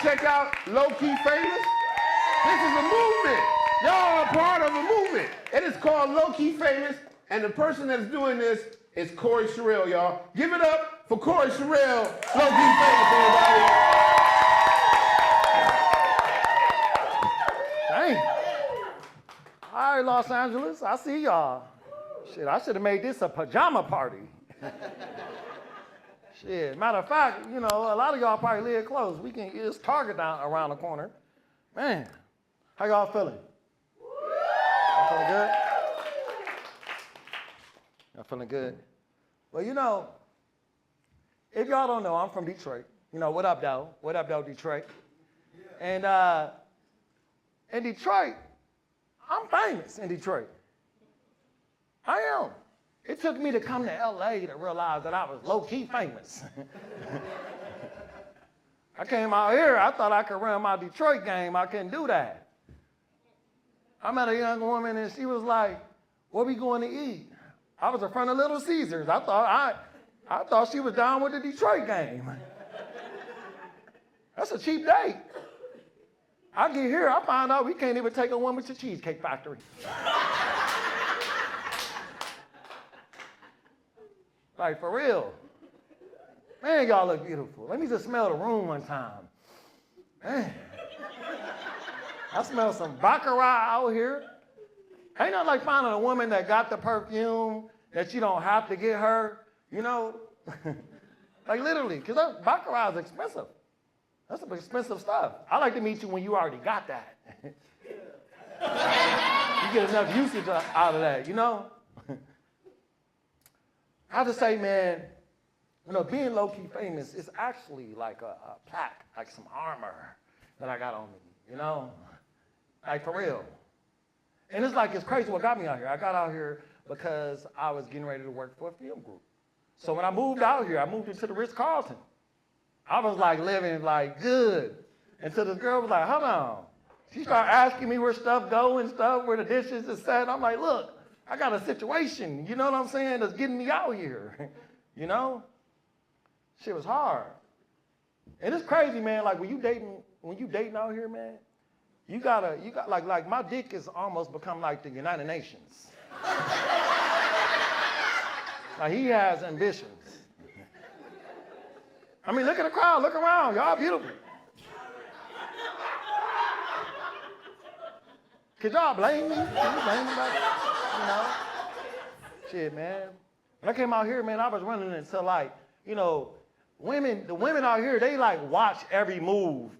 check out LowKeyFamous? This is a movement. Y'all are part of a movement. It is called LowKeyFamous, and the person that's doing this is Corey Sherrill, y'all. Give it up for Corey Sherrill, LowKeyFamous, everybody. Dang. All right, Los Angeles, I see y'all. Shit, I should have made this a pajama party. Shit, matter of fact, you know, a lot of y'all probably live close. We can get this Target down around the corner. Man, how y'all feeling? Y'all feeling good? Y'all feeling good? Well, you know, if y'all don't know, I'm from Detroit. You know, what up, though? What up, though, Detroit? And in Detroit, I'm famous in Detroit. I am. It took me to come to LA to realize that I was low-key famous. I came out here, I thought I could run my Detroit game. I couldn't do that. I met a young woman and she was like, "What we going to eat?" I was in front of Little Caesars. I thought she was down with the Detroit game. That's a cheap date. I get here, I find out we can't even take a woman to Cheesecake Factory. Like, for real. Man, y'all look beautiful. Let me just smell the room one time. Man. I smell some Baccarat out here. Ain't nothing like finding a woman that got the perfume that you don't have to get her, you know? Like, literally, because Baccarat is expensive. That's some expensive stuff. I like to meet you when you already got that. You get enough usage out of that, you know? I have to say, man, you know, being low-key famous is actually like a plaque, like some armor that I got on me, you know? Like, for real. And it's like, it's crazy what got me out here. I got out here because I was getting ready to work for a film group. So when I moved out here, I moved into the Ritz-Carlton. I was like living like good. Until this girl was like, hold on. She started asking me where stuff go and stuff, where the dishes is set. I'm like, look, I got a situation, you know what I'm saying, that's getting me out here, you know? Shit was hard. And it's crazy, man, like when you dating out here, man, you got like my dick has almost become like the United Nations. Like he has ambitions. I mean, look at the crowd, look around, y'all beautiful. Could y'all blame me? Can you blame me about that? You know? Shit, man. When I came out here, man, I was running into like, you know, the women out here, they like watch every move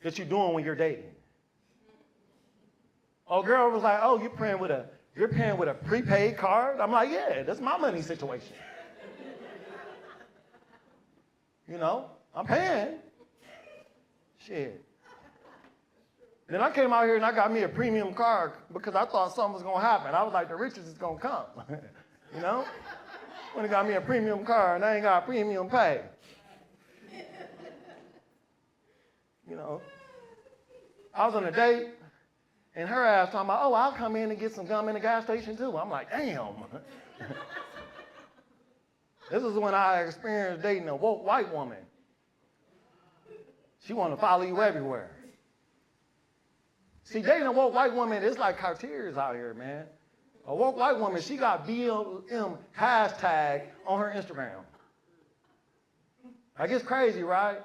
that you're doing when you're dating. Oh, girl was like, "Oh, you're paying with a prepaid card?" I'm like, "Yeah, that's my money situation." You know, I'm paying. Shit. Then I came out here and I got me a premium card because I thought something was gonna happen. I was like, the riches is gonna come. You know? When I got me a premium card and I ain't got premium pay. You know? I was on a date and her ass talking about, "Oh, I'll come in and get some gum in the gas station too." I'm like, damn. This is when I experienced dating a woke white woman. She wanna follow you everywhere. See, dating a woke white woman, it's like Cartiers out here, man. A woke white woman, she got BLM hashtag on her Instagram. Like, it's crazy, right?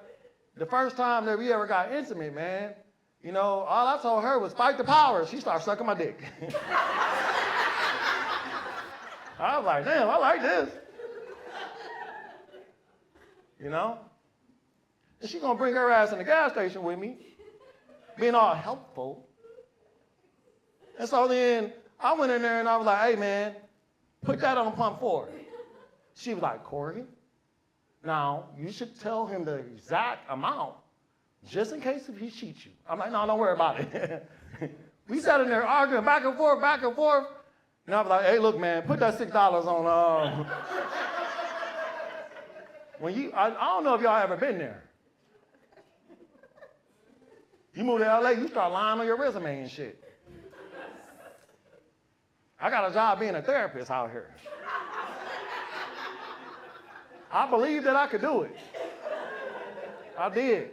The first time that we ever got intimate, man, you know, all I told her was fight the power. She started sucking my dick. I was like, damn, I like this. You know? And she gonna bring her ass in the gas station with me, being all helpful. And so then I went in there and I was like, "Hey, man, put that on pump 4." She was like, "Corey, now you should tell him the exact amount just in case if he cheats you." I'm like, "No, don't worry about it." We sat in there arguing back and forth, back and forth. And I was like, "Hey, look, man, put that $6 on. I don't know if y'all ever been there. You move to LA, you start lying on your resume and shit. I got a job being a therapist out here. I believed that I could do it. I did.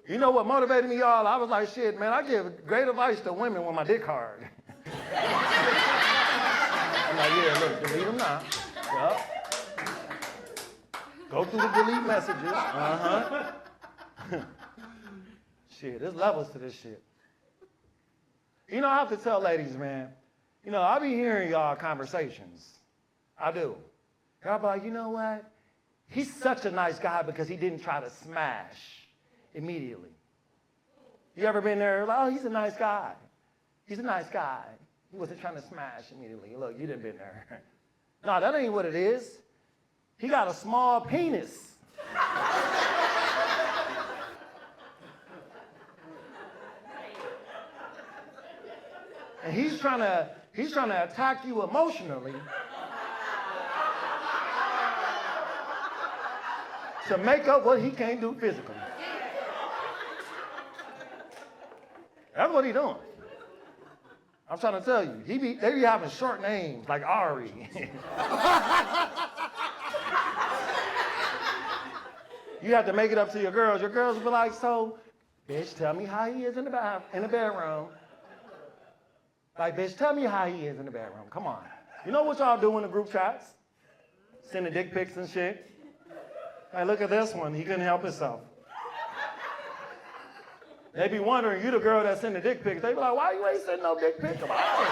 You know what motivated me, y'all? I was like, shit, man, I give great advice to women with my dick hard. I'm like, yeah, look, delete them now. Yup. Go through the delete messages. Shit, there's levels to this shit. You know, I have to tell ladies, man, you know, I be hearing y'all conversations. I do. Y'all be like, you know what? He's such a nice guy because he didn't try to smash immediately. You ever been there? Like, oh, he's a nice guy. He's a nice guy. He wasn't trying to smash immediately. Look, you didn't been there. No, that ain't what it is. He got a small penis. And he's trying to attack you emotionally to make up what he can't do physically. That's what he's doing. I'm trying to tell you, they be having short names like Ari. You have to make it up to your girls. Your girls will be like, so, bitch, tell me how he is in the bedroom. Like, bitch, tell me how he is in the bedroom. Come on. You know what y'all do in the group chats? Sending dick pics and shit. Hey, look at this one. He couldn't help himself. They be wondering, you the girl that sent the dick pics. They be like, why you ain't sending no dick pics about it?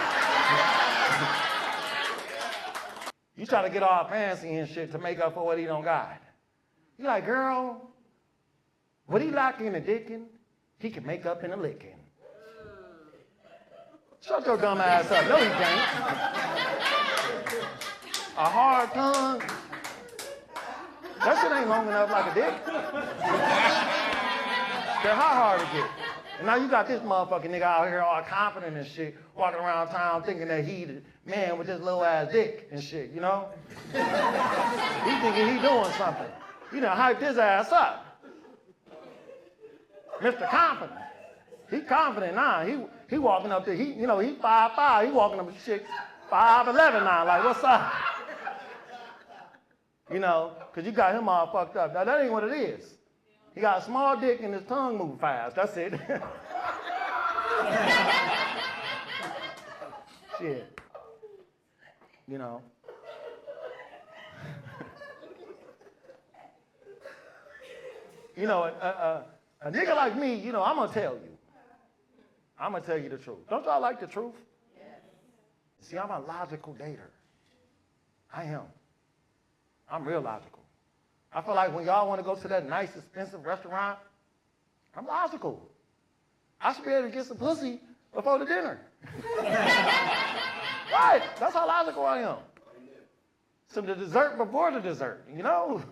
You try to get all fancy and shit to make up for what he don't got. You like, girl, what he lacking in the dicking, he can make up in the licking. Shut your dumb ass up. No, he can't. A hard tongue. That shit ain't long enough like a dick. Care how hard it get. And now you got this motherfucking nigga out here all confident and shit, walking around town thinking that he the man with this little ass dick and shit, you know? He thinking he doing something. You done hyped his ass up. Mr. Confident. He confident now. He walking up there, he 5'5", he walking up to chicks 5'11" now, like, what's up? You know, because you got him all fucked up. Now, that ain't what it is. He got a small dick and his tongue move fast. That's it. Shit. You know. You know, a nigga like me, you know, I'm going to tell you. I'm going to tell you the truth. Don't y'all like the truth? Yes. See, I'm a logical dater. I am. I'm real logical. I feel like when y'all want to go to that nice, expensive restaurant, I'm logical. I should be able to get some pussy before the dinner. Right. That's how logical I am. Some the dessert before the dessert, you know?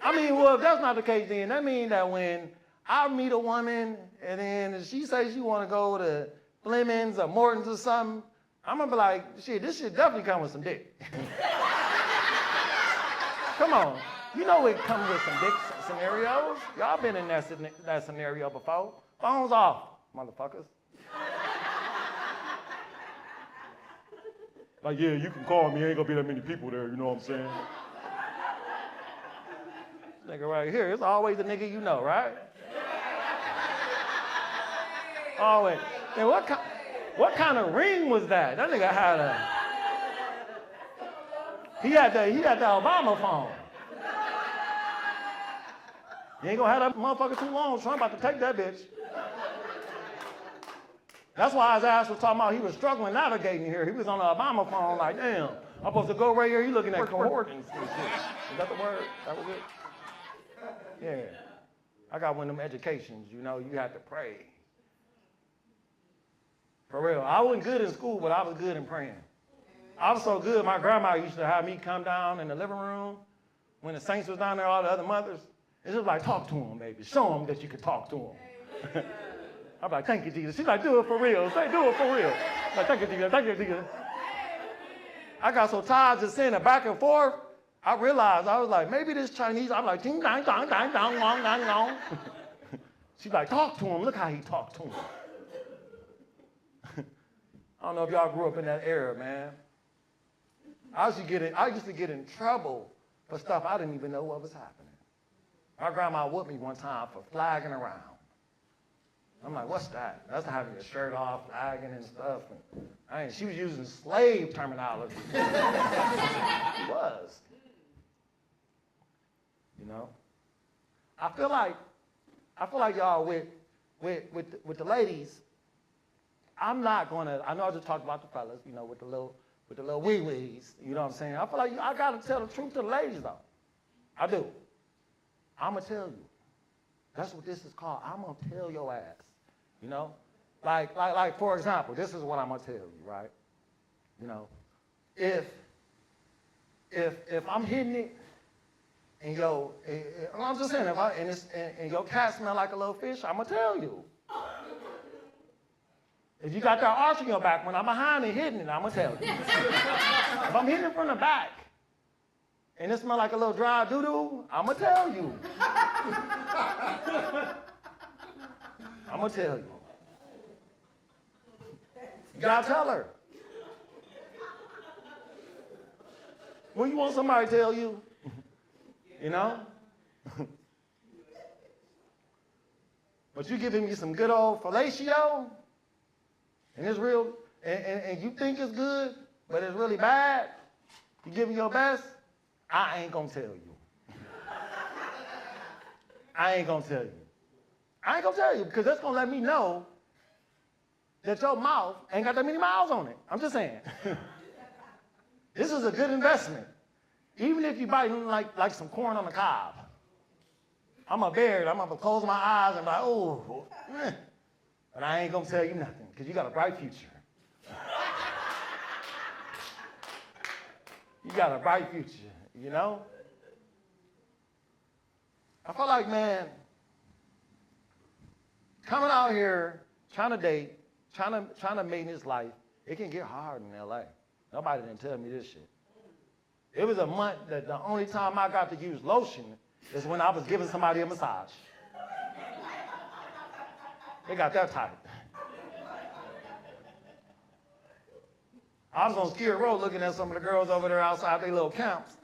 I mean, well, if that's not the case, then that means that when I meet a woman and then she says she want to go to Fleming's or Morton's or something, I'm going to be like, shit, this shit definitely come with some dick. Come on. You know it comes with some dick scenarios. Y'all been in that scenario before. Phones off, motherfuckers. Like, yeah, you can call me. Ain't going to be that many people there, you know what I'm saying? Nigga right here, it's always the nigga you know, right? Always. And what kind of ring was that? That nigga had he had the Obama phone. You ain't gonna have that motherfucker too long, so I'm about to take that bitch. That's why his ass was talking about he was struggling navigating here. He was on the Obama phone like, damn, I'm supposed to go right here. He looking at coordinates and shit. Is that the word? That was it? Yeah. I got one of them educations, you know, you had to pray. For real. I wasn't good in school, but I was good in praying. I was so good, my grandma used to have me come down in the living room when the saints was down there, all the other mothers. It's just like, talk to them, baby. Show them that you can talk to them. I'm like, thank you, Jesus. She's like, do it for real. Say, do it for real. I'm like, thank you, Jesus. Thank you, Jesus. I got so tired of saying it back and forth, I realized, I was like, maybe this Chinese, I'm like, ting, dang, dang, dang, dang, dang, dang, dang. She's like, talk to him. Look how he talked to him. I don't know if y'all grew up in that era, man. I used to get in trouble for stuff I didn't even know what was happening. My grandma whooped me one time for flagging around. I'm like, what's that? That's having your shirt off, flagging and stuff. And she was using slave terminology. She was. You know? I feel like y'all with the ladies, I'm not gonna, I know I just talked about the fellas, you know, with the little wee-wees, you know what I'm saying? I feel like I gotta tell the truth to the ladies though. I do. I'm gonna tell you. That's what this is called. I'm gonna tell your ass. You know? Like for example, this is what I'm gonna tell you, right? You know, if I'm hitting it and I'm just saying, and your cat smell like a little fish, I'm gonna tell you. If you got that arch in your back, when I'm behind and hitting it, I'm gonna tell you. If I'm hitting it from the back and it smell like a little dry doo-doo, I'm gonna tell you. I'm gonna tell you. You gotta tell her. When you want somebody to tell you, you know? But you giving me some good old fellatio, and it's real, and you think it's good, but it's really bad, you giving your best, I ain't gonna tell you. I ain't gonna tell you. I ain't gonna tell you, because that's gonna let me know that your mouth ain't got that many miles on it. I'm just saying. This is a good investment. Even if you biting like some corn on the cob. I'm gonna bear it. I'm gonna close my eyes and be like, oh. But I ain't gonna tell you nothing, because you got a bright future. You got a bright future, you know? I feel like, man, coming out here, trying to date, trying to make this life, it can get hard in LA. Nobody didn't tell me this shit. It was a month that the only time I got to use lotion is when I was giving somebody a massage. They got that tight. I was on Skid Row looking at some of the girls over there outside their little camps.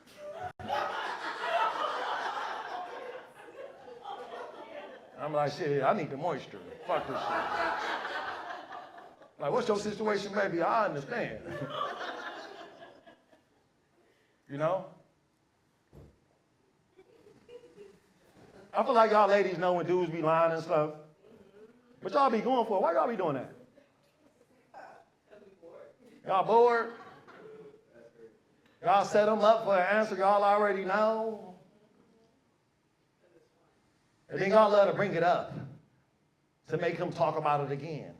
I'm like, shit, I need the moisture. Fuck this shit. Like, what's your situation, baby? I understand. You know? I feel like y'all ladies know when dudes be lying and stuff. What y'all be going for? Why y'all be doing that? Y'all bored? Y'all set them up for an answer y'all already know? And then y'all love to bring it up to make him talk about it again.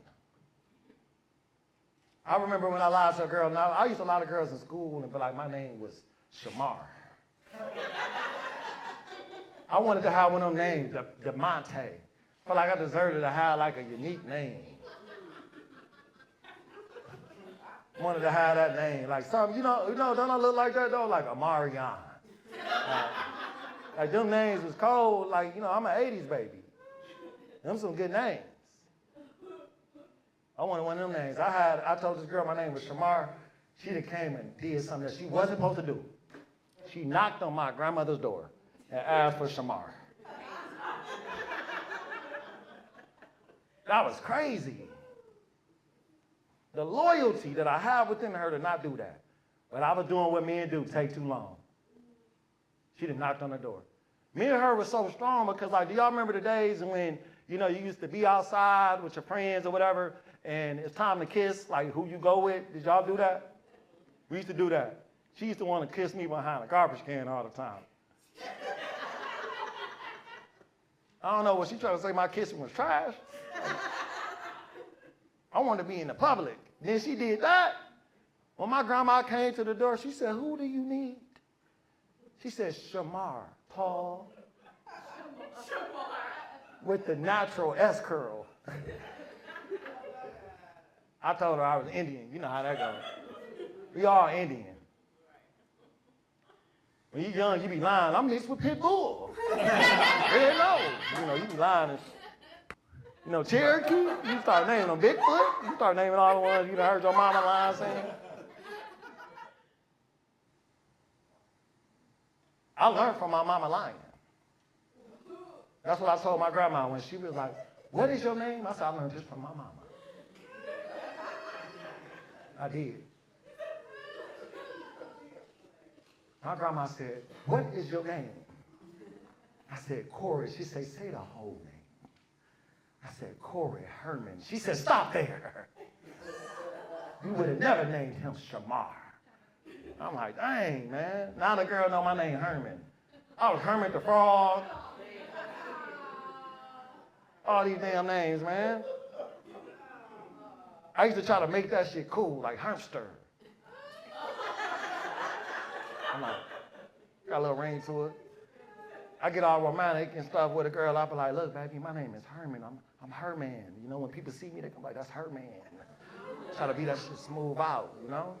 I remember when I lied to a girl. Now, I used to lie to girls in school and be like, my name was Shamar. I wanted to have one of them names, DeMonte. I felt like I deserved to have like a unique name. Wanted to have that name, like something, you know, don't I look like that though? Like Amarion. Like them names was cold, like, you know, I'm an 80s baby. Them some good names. I wanted one of them names. I told this girl my name was Shamar. She done came and did something that she wasn't supposed to do. She knocked on my grandmother's door and asked for Shamar. That was crazy. The loyalty that I have within her to not do that. But I was doing what men do, take too long. She done knocked on the door. Me and her was so strong because, like, do y'all remember the days when, you know, you used to be outside with your friends or whatever, and it's time to kiss, like who you go with? Did y'all do that? We used to do that. She used to want to kiss me behind a garbage can all the time. I don't know, was she trying to say my kissing was trash? I wanted to be in the public. Then she did that. When my grandma came to the door, she said, who do you need? She said, Shamar, tall, with the natural S curl. I told her I was Indian. You know how that goes. We all Indian. When you're young, you be lying. I'm mixed with pit bull. Hell no. You know, you be lying. And, you know, Cherokee. You start naming them Bigfoot. You start naming all the ones you done heard your mama lying saying. I learned from my mama lying. That's what I told my grandma when she was like, what is your name? I said, I learned this from my mama. I did. My grandma said, what is your name? I said, Corey. She said, say the whole name. I said, Corey Herman. She said, stop there. You would have never named him Shamar. I'm like, dang, man. Now the girl know my name, Herman. I was Hermit the Frog. All these damn names, man. I used to try to make that shit cool, like Hermster. I'm like, got a little ring to it. I get all romantic and stuff with a girl. I be like, look, baby, my name is Herman. I'm her man. You know, when people see me, they come like, that's her man. Try to be that shit smooth out, you know?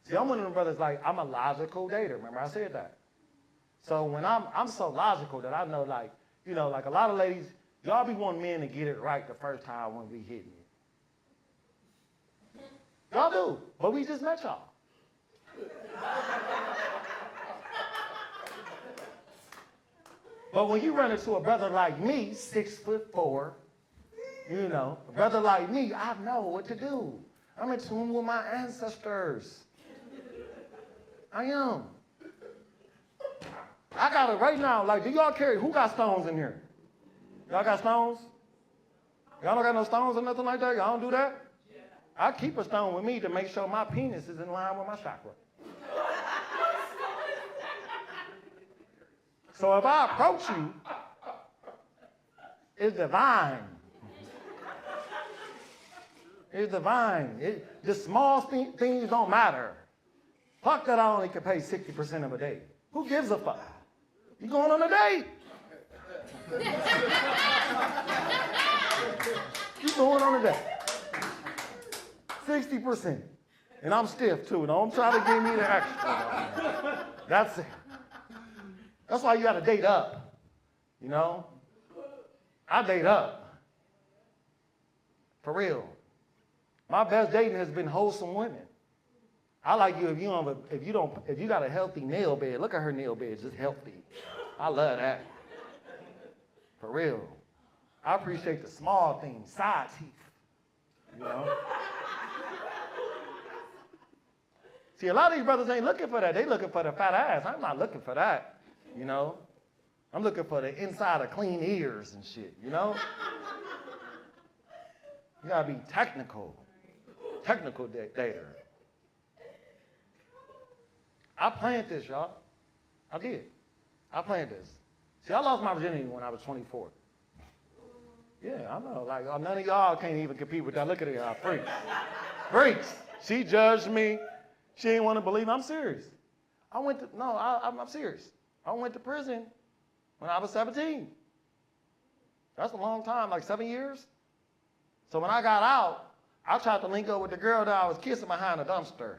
See, I'm one of them brothers, like, I'm a logical dater. Remember I said that? So when I'm so logical that I know, like, you know, like a lot of ladies, y'all be wanting men to get it right the first time when we hitting it. Y'all do, but we just met y'all. But when you run into a brother like me, 6'4", you know, a brother like me, I know what to do. I'm in tune with my ancestors. I am. I got it right now. Like, do y'all carry, who got stones in here? Y'all got stones? Y'all don't got no stones or nothing like that? Y'all don't do that? I keep a stone with me to make sure my penis is in line with my chakra. So if I approach you, it's divine. It's divine. The small things don't matter. Fuck that I only can pay 60% of a day. Who gives a fuck? You going on a date? You going on a date. 60%. And I'm stiff too. Don't try to give me the extra. That's it. That's why you gotta date up. You know? I date up. For real. My best dating has been wholesome women. I like you if you got a healthy nail bed. Look at her nail bed, just healthy. I love that. For real. I appreciate the small things, side teeth. You know? See, a lot of these brothers ain't looking for that. They looking for the fat ass. I'm not looking for that. You know? I'm looking for the inside of clean ears and shit, you know? You gotta be technical. Technical dater. I planned this, y'all. I did. I planned this. See, I lost my virginity when I was 24. Yeah, I know. Like, none of y'all can't even compete with that. Look at y'all, freaks. Freaks. She judged me. She didn't want to believe me. I'm serious. I'm serious. I went to prison when I was 17. That's a long time, like 7 years. So when I got out, I tried to link up with the girl that I was kissing behind a dumpster.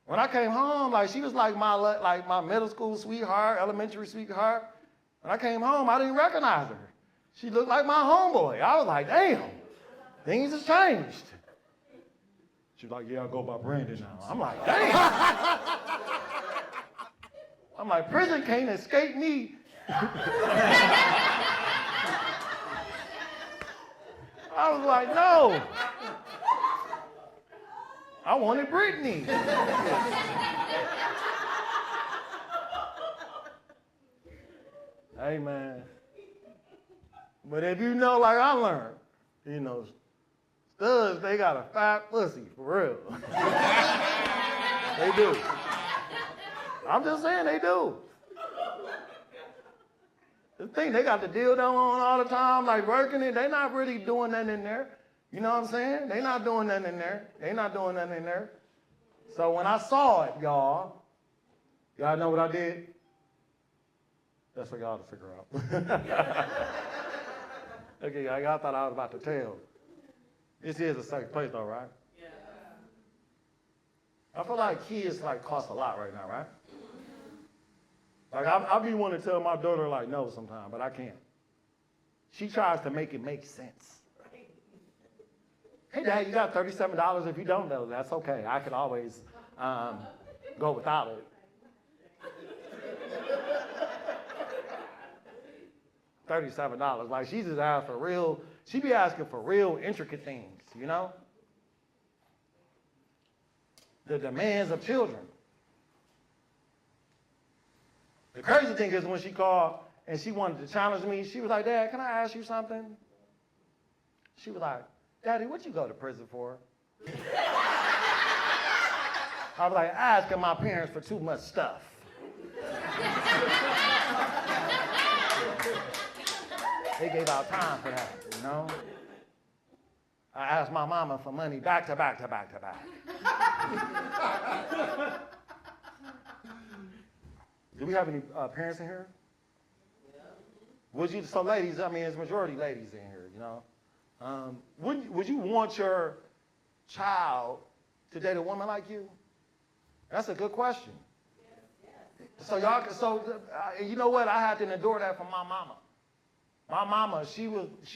When I came home, like she was like my middle school sweetheart, elementary sweetheart. When I came home, I didn't recognize her. She looked like my homeboy. I was like, damn, things have changed. She was like, yeah, I go by Brandon now. I'm like, damn. I'm like, prison can't escape me. I was like, no. I wanted Brittany. Hey, man. But if you know, like I learned, you know, studs, they got a fat pussy, for real. They do. I'm just saying they do. The thing, they got the dildo on all the time, like working it. They not really doing nothing in there. You know what I'm saying? They not doing nothing in there. They not doing nothing in there. So when I saw it, y'all know what I did? That's for y'all to figure out. Okay, y'all thought I was about to tell. This is a safe place though, right? Yeah. I feel like kids like cost a lot right now, right? Like I be wanting to tell my daughter like no sometimes, but I can't. She tries to make it make sense. Hey, Dad, you got $37. If you don't know, that's okay. I could always go without it. $37. Like, she just asked for real, she be asking for real intricate things, you know? The demands of children. The crazy thing is when she called and she wanted to challenge me, she was like, Dad, can I ask you something? She was like, Daddy, what'd you go to prison for? I was like, asking my parents for too much stuff. They gave out time for that, you know? I asked my mama for money back to back to back to back. Do we have any parents in here? Would you, so ladies, I mean, it's majority ladies in here, you know? Would you want your child to date a woman like you? That's a good question. So you know what? I had to endure that from my mama. My mama, she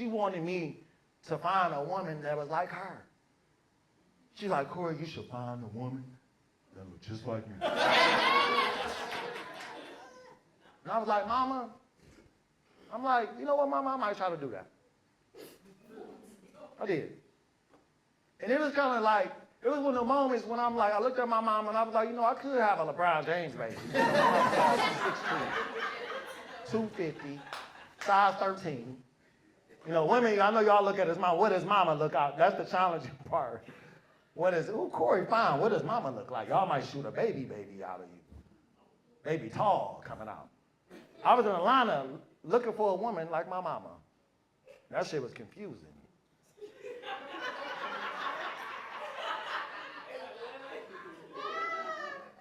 wanted me to find a woman that was like her. She's like, Corey, you should find a woman that looks just like me. And I was like, Mama, I'm like, you know what, Mama, I might try to do that. I did. And it was kind of like, it was one of the moments when I'm like, I looked at my mom and I was like, you know, I could have a LeBron James baby. You know, I'm 6'2", 250, size 13. You know, women, I know y'all look at his mom. What does mama look out? That's the challenging part. Corey, fine. What does mama look like? Y'all might shoot a baby out of you. Baby tall coming out. I was in Atlanta looking for a woman like my mama. That shit was confusing.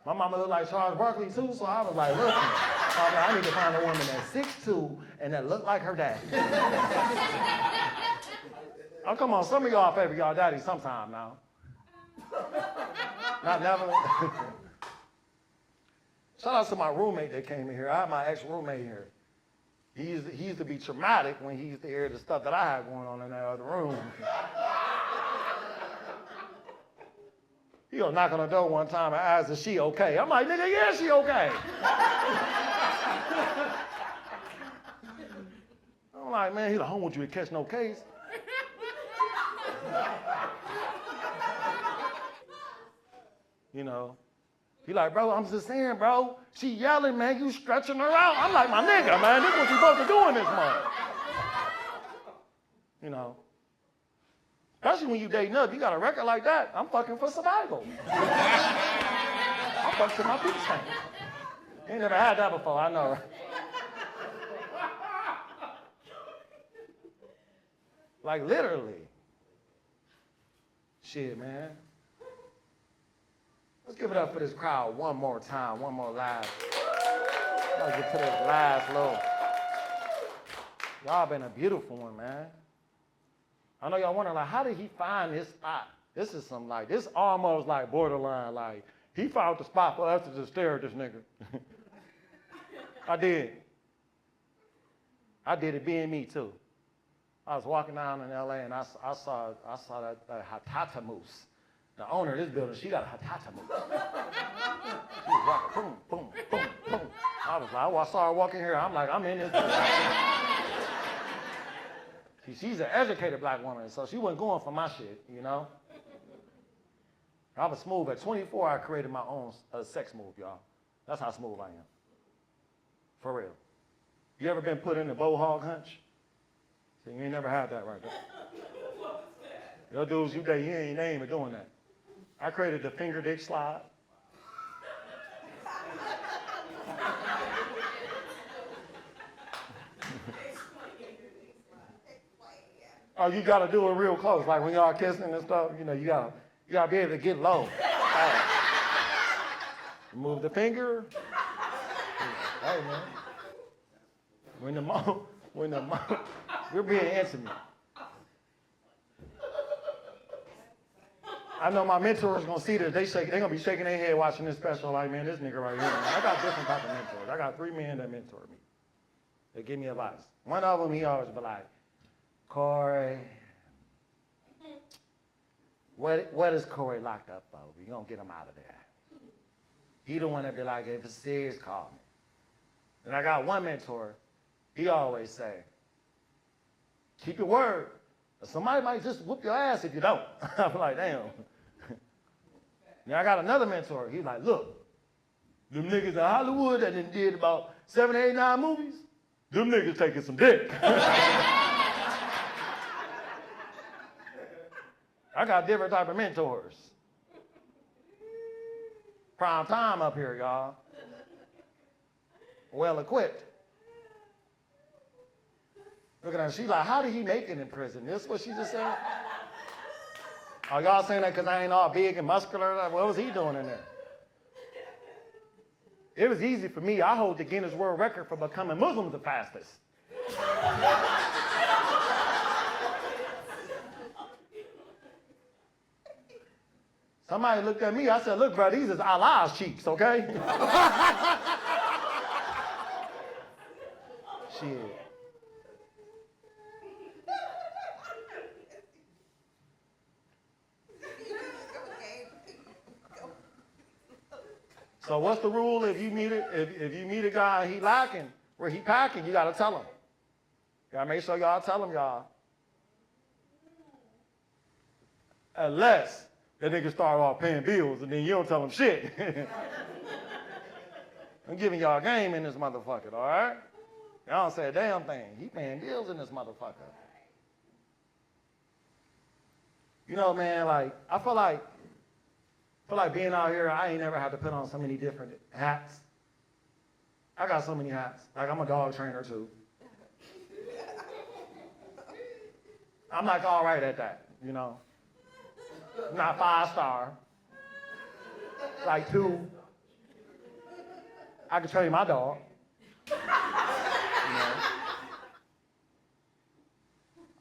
My mama looked like Charles Barkley too, so I was like, look, I need to find a woman that's 6'2" and that look like her dad. Oh, come on, some of y'all favor y'all daddy sometime now. Not never. Shout out to my roommate that came in here. I had my ex-roommate here. He used to be traumatic when he used to hear the stuff that I had going on in that other room. He gonna knock on the door one time and ask, is she okay? I'm like, nigga, yeah, she okay. I'm like, man, he's like, I don't want you to catch no case. You know, he like, bro, I'm just saying, bro, she yelling, man, you stretching her out. I'm like, my nigga, man, this is what you supposed to do in this month. You know. Especially when you dating up, you got a record like that, I'm fucking for survival. I'm fucking to my peace tank. Ain't never had that before, I know. Like literally. Shit, man. Let's give it up for this crowd one more time, one more last. Let's get to this last little. Y'all been a beautiful one, man. I know y'all wondering, like, how did he find this spot? This is some, like, this almost like borderline, like, he found the spot for us to just stare at this nigga. I did it being me, too. I was walking down in L.A. and I saw that Hatata Moose. The owner of this building, she got a Hatata Moose. She was walking, boom, boom, boom, boom. I was like, I saw her walking here, I'm like, I'm in this building. She's an educated black woman, so she wasn't going for my shit, you know? I was smooth. At 24, I created my own sex move, y'all. That's how smooth I am. For real. You ever been put in a bow hog hunch? See, you ain't never had that right there. Your dudes, they ain't even doing that. I created the finger dick slide. Oh, you gotta do it real close, like when y'all kissing and stuff. You know, you gotta be able to get low. Move the finger. Hey man, we're being intimate. I know my mentors gonna see this. They're gonna be shaking their head watching this special. Like, man, this nigga right here. Man. I got different type of mentors. I got 3 men that mentor me. They give me advice. One of them, he always be like, Corey, what is Corey locked up for? We gonna get him out of there. He the one that be like, if it's serious, call me. And I got one mentor, he always say, Keep your word. Somebody might just whoop your ass if you don't. I'm like, damn. Now I got another mentor. He's like, look, them niggas in Hollywood that done did about 7, 8, 9 movies, them niggas taking some dick. I got different type of mentors. Prime time up here, y'all. Well equipped. Look at her. She's like, how did he make it in prison? This is what she just said? Oh, y'all saying that because I ain't all big and muscular? What was he doing in there? It was easy for me. I hold the Guinness World Record for becoming Muslim the fastest. Somebody looked at me. I said, look, bro, these is Allah's cheeks, okay? Shit. So what's the rule if you meet if you meet a guy and he lacking, where he packing, you gotta tell him. You gotta make sure y'all tell him, y'all. Unless that nigga start off paying bills and then you don't tell him shit. I'm giving y'all a game in this motherfucker, all right? Y'all don't say a damn thing. He paying bills in this motherfucker. You know, man, like, I feel like being out here, I ain't never had to put on so many different hats. I got so many hats. Like, I'm a dog trainer, too. I'm like all right at that, you know. Not 5-star. Like 2. I can train my dog. You know.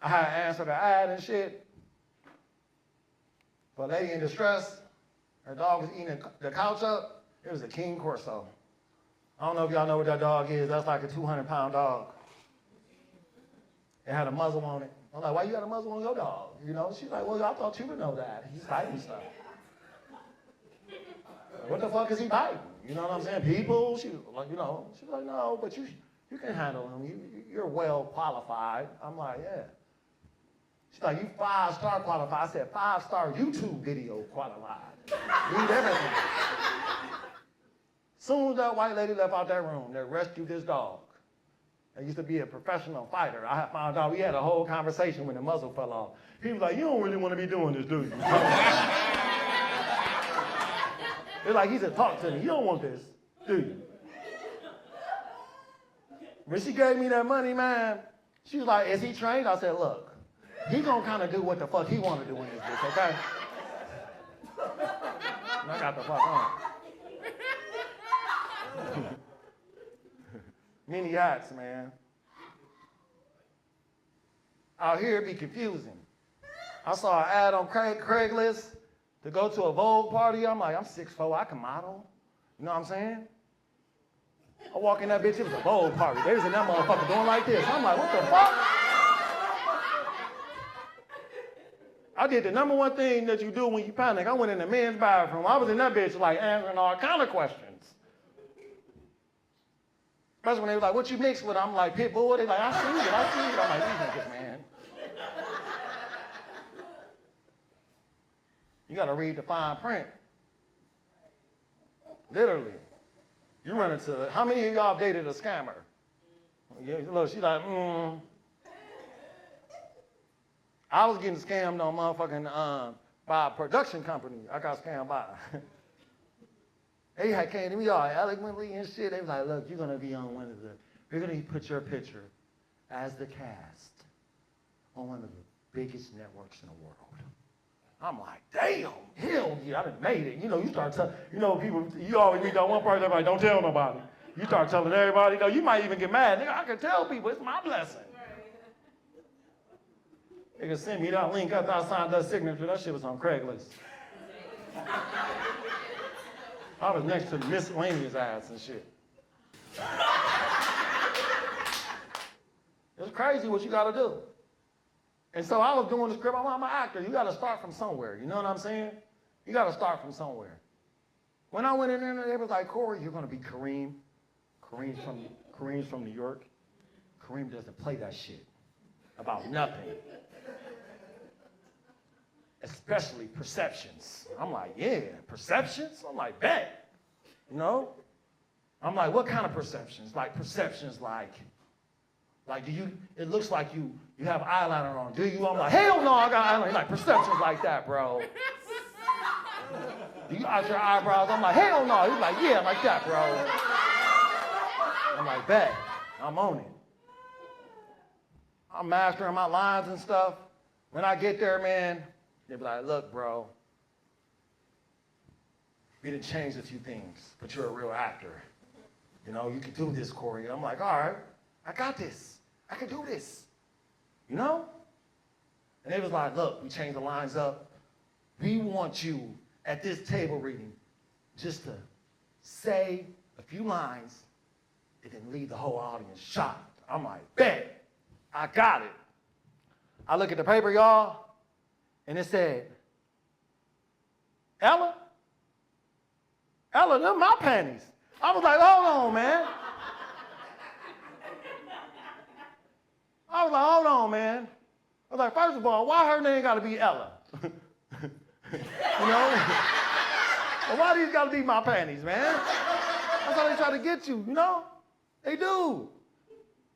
I had to answer the ad and shit. For a lady in distress, her dog was eating the couch up. It was a King Corso. I don't know if y'all know what that dog is. That's like a 200-pound dog. It had a muzzle on it. I'm like, why you got a muzzle on your dog? You know, she's like, well, I thought you would know that. He's biting stuff. What the fuck is he biting? You know what I'm saying? People, she like, you know, she's like, no, but you can handle him. You're well qualified. I'm like, yeah. She's like, you 5-star qualified. I said, 5-star YouTube video qualified. Read everything. Soon as that white lady left out that room, they rescued this dog. I used to be a professional fighter. I found out we had a whole conversation when the muzzle fell off. He was like, you don't really want to be doing this, do you? It's like he said, talk to me. You don't want this, do you? When she gave me that money, man, she was like, is he trained? I said, look, he gonna kind of do what the fuck he want to do in this bitch, okay? And I got the fuck on. Many hats, man. Out here it be confusing. I saw an ad on Craigslist to go to a Vogue party. I'm like, I'm 6'4", I can model. You know what I'm saying? I walk in that bitch, it was a Vogue party. They was in that motherfucker doing like this. I'm like, what the fuck? I did the number one thing that you do when you panic. I went in the men's bathroom. I was in that bitch like answering all kind of questions. Especially when they were like, what you mixed with? I'm like, Pitbull. They like, I see it. I'm like, these niggas, man. You got to read the fine print. Literally. You run into, how many of y'all dated a scammer? Yeah, look, she's like, I was getting scammed on motherfucking, by a production company. I got scammed by. They had came to me all eloquently and shit. They was like, look, you're going to be on one of the, we're going to put your picture as the cast on one of the biggest networks in the world. I'm like, damn, hell yeah, I done made it. You know, you start telling, you know, people, you always meet that one person, everybody, don't tell nobody. You start telling everybody, you know, you might even get mad. Nigga, I can tell people, it's my blessing. They can send me that link after I signed that signature. That shit was on Craigslist. I was next to the miscellaneous ads and shit. It's crazy what you gotta do. And so I was doing the script. I'm an actor. You gotta start from somewhere. You know what I'm saying? You gotta start from somewhere. When I went in there, they was like, Corey, you're gonna be Kareem. Kareem's from New York. Kareem doesn't play that shit. about nothing. Especially perceptions. I'm like, yeah, perceptions? I'm like, bet. You know? I'm like, what kind of perceptions? Like perceptions like do you, it looks like you have eyeliner on, do you? I'm like, hell no, I got eyeliner. Like perceptions like that, bro. Do you out your eyebrows? I'm like, hell no. He's like, yeah, like that, bro. I'm like, bet. I'm on it. I'm mastering my lines and stuff. When I get there, man, they be like, look, bro, we done changed a few things, but you're a real actor. You know, you can do this, Corey. I'm like, all right, I got this. I can do this. You know? And they was like, look, we changed the lines up. We want you at this table reading just to say a few lines and then leave the whole audience shocked. I'm like, bet, I got it. I look at the paper, y'all, and it said, Ella, them my panties. I was like, hold on, man. I was like, hold on, man. I was like, first of all, why her name got to be Ella? You know? Well, why these got to be my panties, man? That's how they try to get you, you know? They do.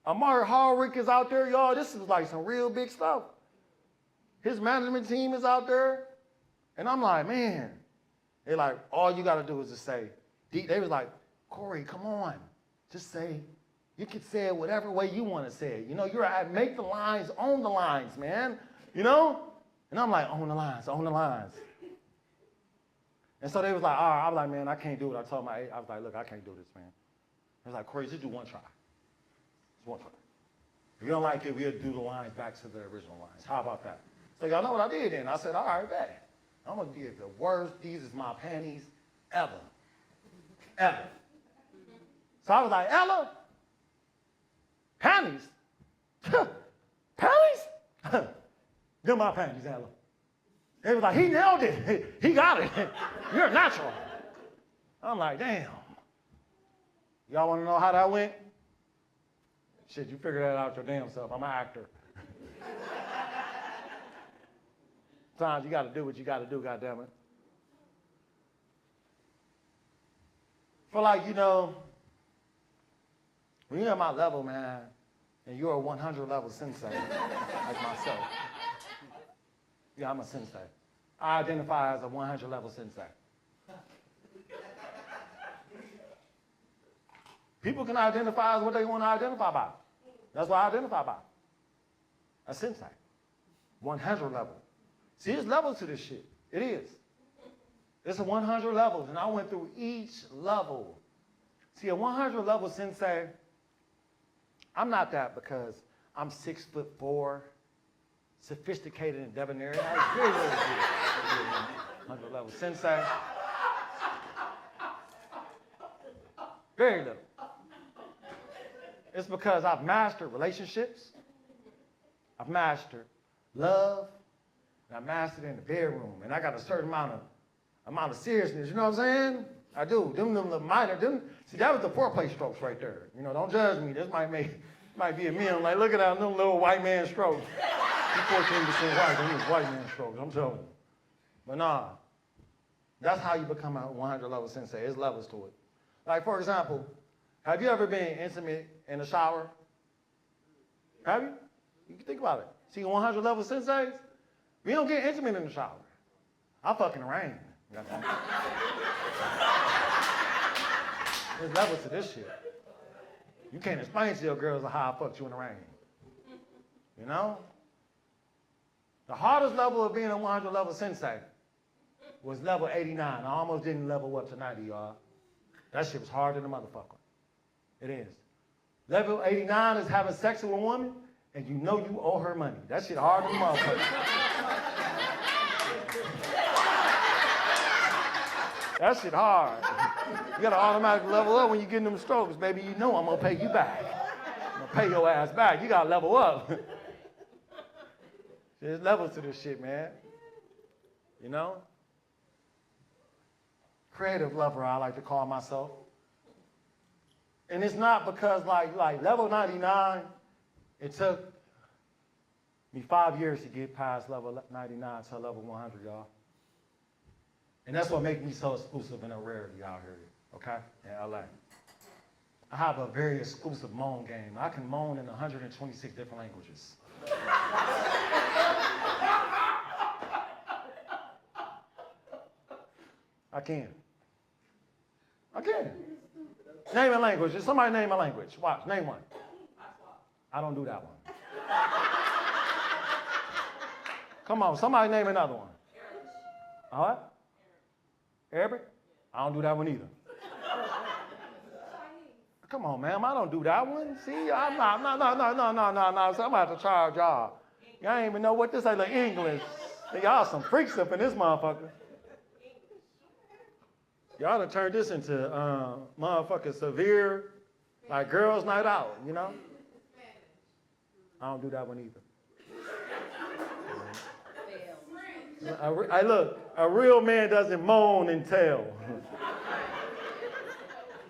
Amari Hallrick is out there, y'all. This is like some real big stuff. His management team is out there. And I'm like, man. They like, all you got to do is just say, they was like, Corey, come on. Just say, you can say it whatever way you want to say it. You know, make the lines, own the lines, man. You know? And I'm like, own the lines, own the lines. And so they was like, all right. I was like, man, I can't do it. I was like, look, I can't do this, man. I was like, Corey, just do one try. Just one try. If you don't like it, we'll do the lines back to the original lines. How about that? So y'all know what I did then. I said, all right, bet. I'm going to give the worst, these is my panties ever. Ever. So I was like, Ella, panties? Panties? They're my panties, Ella. They was like, he nailed it. He got it. You're natural. I'm like, damn. Y'all want to know how that went? Shit, you figure that out your damn self. I'm an actor. Sometimes you got to do what you got to do, goddammit. For like, you know, when you're at my level, man, and you're a 100 level sensei, like myself. Yeah, I'm a sensei. I identify as a 100 level sensei. People can identify as what they want to identify by. That's what I identify by. A sensei. 100 level. See, there's levels to this shit. It is. It's a 100 levels, and I went through each level. See, a 100 level sensei, I'm not that because I'm 6'4", sophisticated and debonair. I was very, very good. 100 level sensei. Very little. It's because I've mastered relationships. I've mastered love. And I mastered it in the bedroom. And I got a certain amount of seriousness. You know what I'm saying? I do. Them little minor. See, that was the foreplay strokes right there. You know, don't judge me. This might be a meme. Like, look at that little white man strokes. He's 14% white. Them is white man strokes. I'm telling you. But nah. That's how you become a 100 level sensei. There's levels to it. Like, for example, have you ever been intimate in the shower? Have you? You can think about it. See, 100 level senseis, we don't get intimate in the shower. I fucking rain. There's levels to this shit. You can't explain to your girls how I fucked you in the rain. You know? The hardest level of being a 100 level sensei was level 89. I almost didn't level up to 90, y'all. That shit was harder than a motherfucker. It is. Level 89 is having sex with a woman and you know you owe her money. That shit harder than a motherfucker. That shit hard. You gotta automatically level up when you get them strokes, baby. You know I'm gonna pay you back. I'm gonna pay your ass back. You gotta level up. There's levels to this shit, man. You know? Creative lover, I like to call myself. And it's not because like level 99, it took me 5 years to get past level 99 to level 100, y'all. And that's what makes me so exclusive and a rarity out here, okay, in LA. I have a very exclusive moan game. I can moan in 126 different languages. I can. Name a language. If somebody name a language. Watch, name one. I don't do that one. Come on, somebody name another one. What? Arabic? I don't do that one either. Come on, ma'am, I don't do that one. See, I'm not, no. Somebody have to charge y'all. Y'all ain't even know what this is, like English. Y'all some freaks up in this motherfucker. Y'all done turned this into motherfucking severe, like girls' night out, you know? I don't do that one either. Look, a real man doesn't moan and tell.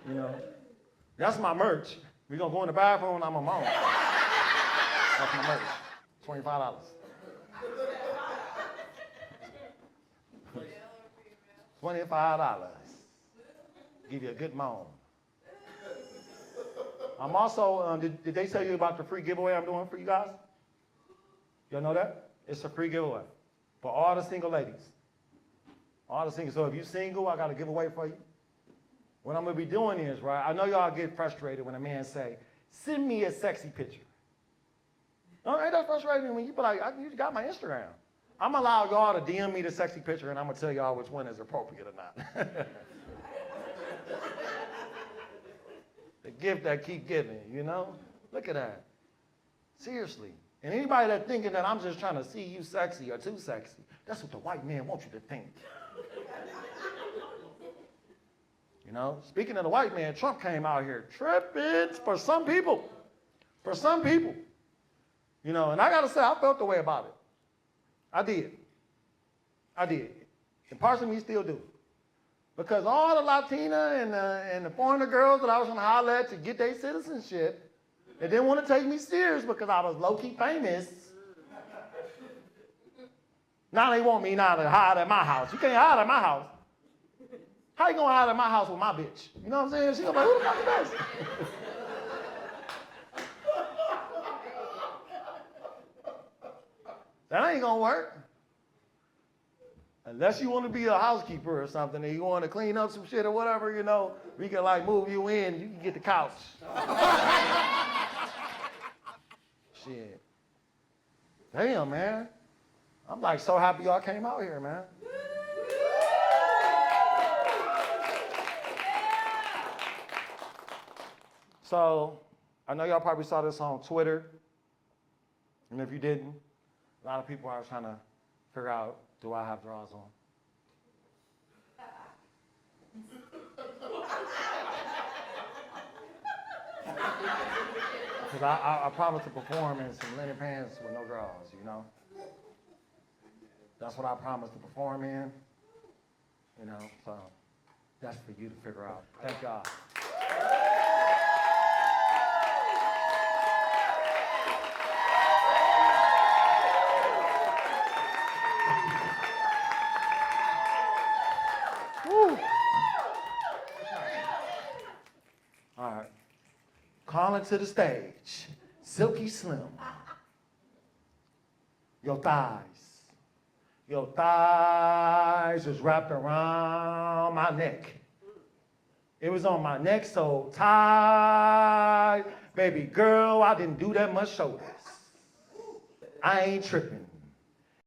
You know? That's my merch. We're going to go in the bathroom and I'm going to moan. That's my merch. $25. $25. Give you a good moan. I'm also, did they tell you about the free giveaway I'm doing for you guys? Y'all know that? It's a free giveaway for all the single ladies. All the single. So if you're single, I got a giveaway for you. What I'm going to be doing is, right, I know y'all get frustrated when a man say, send me a sexy picture. No, ain't that frustrating when you be like, you got my Instagram. I'm going to allow y'all to DM me the sexy picture and I'm going to tell y'all which one is appropriate or not. The gift that keep giving, you know? Look at that. Seriously. And anybody that thinking that I'm just trying to see you sexy or too sexy, that's what the white man wants you to think. You know, speaking of the white man, Trump came out here tripping for some people. For some people. You know, and I got to say, I felt the way about it. I did. And parts of me still do. Because all the Latina and the foreigner girls that I was trying to holler at to get their citizenship, they didn't want to take me serious because I was low-key famous. Now they want me now to hide at my house. You can't hide at my house. How you gonna hide at my house with my bitch? You know what I'm saying? She gonna be like, who the fuck is this? That ain't gonna work. Unless you want to be a housekeeper or something and you want to clean up some shit or whatever, you know, we can like move you in, you can get the couch. Shit. Damn, man. I'm like so happy y'all came out here, man. So, I know y'all probably saw this on Twitter. And if you didn't, a lot of people are trying to figure out, do I have drawers on? Because I promised to perform in some linen pants with no drawers, you know? That's what I promised to perform in, you know? So, that's for you to figure out. Thank God. Woo. All right. Calling to the stage, Silky Slim. Your thighs. Your thighs was wrapped around my neck. It was on my neck so tight. Baby girl, I didn't do that much shoulders. I ain't tripping.